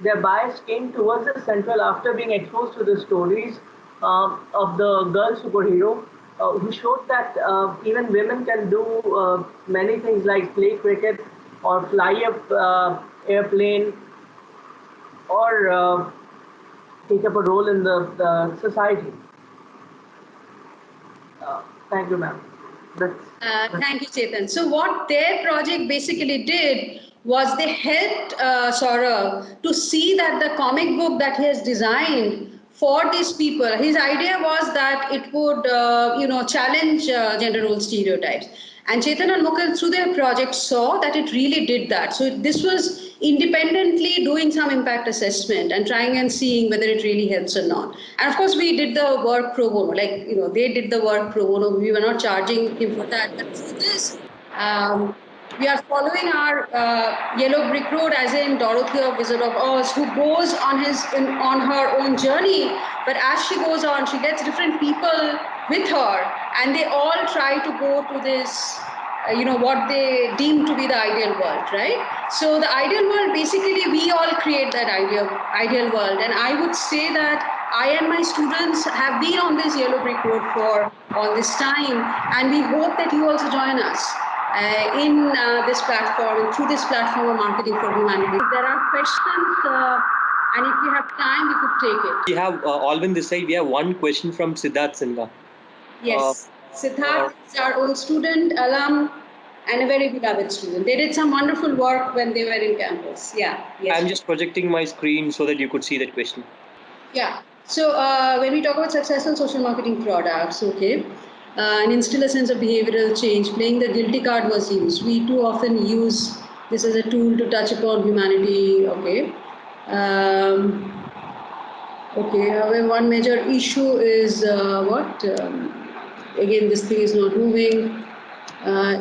[SPEAKER 8] Their bias came towards the central after being exposed to the stories of the girl superhero, who showed that even women can do many things like play cricket or fly a airplane or take up a role in the society. Thank you, ma'am.
[SPEAKER 1] Thank you, Chetan. So what their project basically did was they helped Saurav to see that the comic book that he has designed for these people, his idea was that it would, challenge gender role stereotypes. And Chetan and Mukul, through their project, saw that it really did that. So this was independently doing some impact assessment and trying and seeing whether it really helps or not. And of course, we did the work pro bono, they did the work pro bono. We were not charging him for that. But through this, we are following our yellow brick road, as in Dorothy of Wizard of Oz, who goes on her own journey. But as she goes on, she gets different people with her, and they all try to go to this, what they deem to be the ideal world, right? So the ideal world, basically, we all create that ideal world, and I would say that I and my students have been on this yellow brick road for all this time, and we hope that you also join us in this platform and through this platform of Marketing for Humanity. If there are questions, and if we have time, we could take it.
[SPEAKER 2] We have Alvin this side. We have one question from Siddharth Sinha.
[SPEAKER 1] Yes, Siddharth is our old student, alum, and a very beloved student. They did some wonderful work when they were in campus. Yeah. Yes.
[SPEAKER 2] I'm just projecting my screen so that you could see that question.
[SPEAKER 1] Yeah. So when we talk about successful social marketing products, okay, and instill a sense of behavioral change, playing the guilty card was used. We too often use this as a tool to touch upon humanity. Okay. However, one major issue is again, this thing is not moving.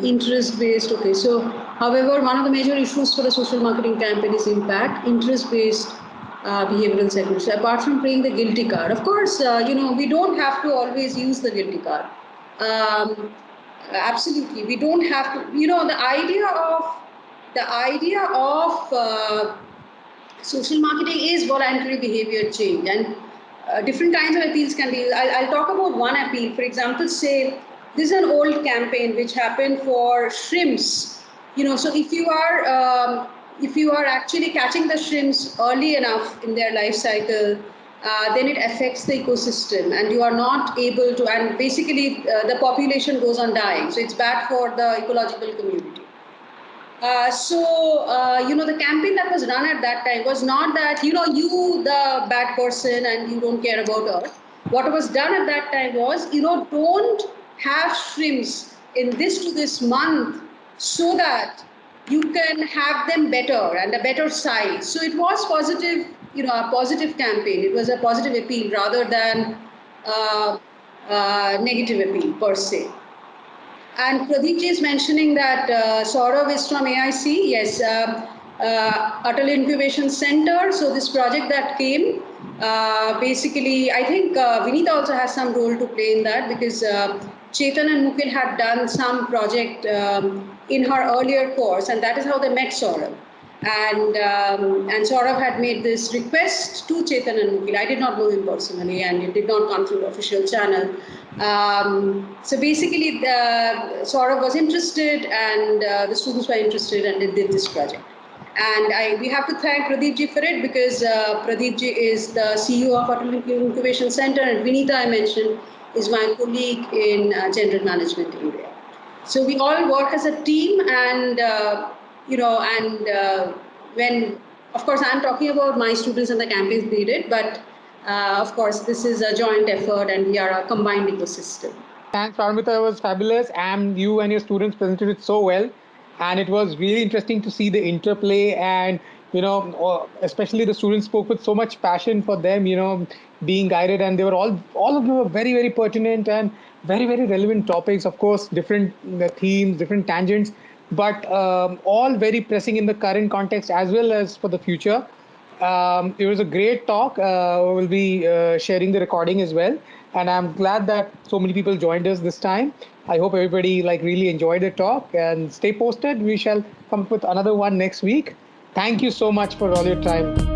[SPEAKER 1] Interest-based. Okay, so however, one of the major issues for a social marketing campaign is impact. Interest-based behavioral segments. So apart from playing the guilty card, of course, we don't have to always use the guilty card. Absolutely, we don't have to. The idea of social marketing is voluntary behavior change, and different kinds of appeals can be used. I'll talk about one appeal. For example, say this is an old campaign which happened for shrimps. So if you are actually catching the shrimps early enough in their life cycle, then it affects the ecosystem, and you are not able to. And basically, the population goes on dying. So it's bad for the ecological community. The campaign that was run at that time was not that, you, the bad person, and you don't care about Earth. What was done at that time was, don't have shrimps in this to this month so that you can have them better and a better size. So it was positive, a positive campaign. It was a positive appeal rather than negative appeal per se. And Pradeep ji is mentioning that Saurav is from AIC. Yes, Atal Incubation Center. So this project that came, basically, I think Vinita also has some role to play in that, because Chetan and Mukul had done some project in her earlier course, and that is how they met Saurav. And Saurav had made this request to Chetan and Mukul. I did not know him personally, and it did not come through the official channel. So basically, Saurav was interested, and the students were interested, and they did this project. And we have to thank Pradeep ji for it, because Pradeep ji is the CEO of Atal Incubation Center, and Vinita, I mentioned, is my colleague in general management area. So we all work as a team, and when, of course, I'm talking about my students and the campaigns they did, but of course, this is a joint effort, and we are a combined ecosystem.
[SPEAKER 9] Thanks, Paromita. It was fabulous, and you and your students presented it so well. And it was really interesting to see the interplay, and especially the students spoke with so much passion for them, being guided, and they were all of them were very, very pertinent and very, very relevant topics. Of course, different themes, different tangents, but all very pressing in the current context as well as for the future. It was a great talk. We'll be sharing the recording as well, and I'm glad that so many people joined us this time. I hope everybody like really enjoyed the talk, and stay posted. We shall come up with another one next week. Thank you so much for all your time.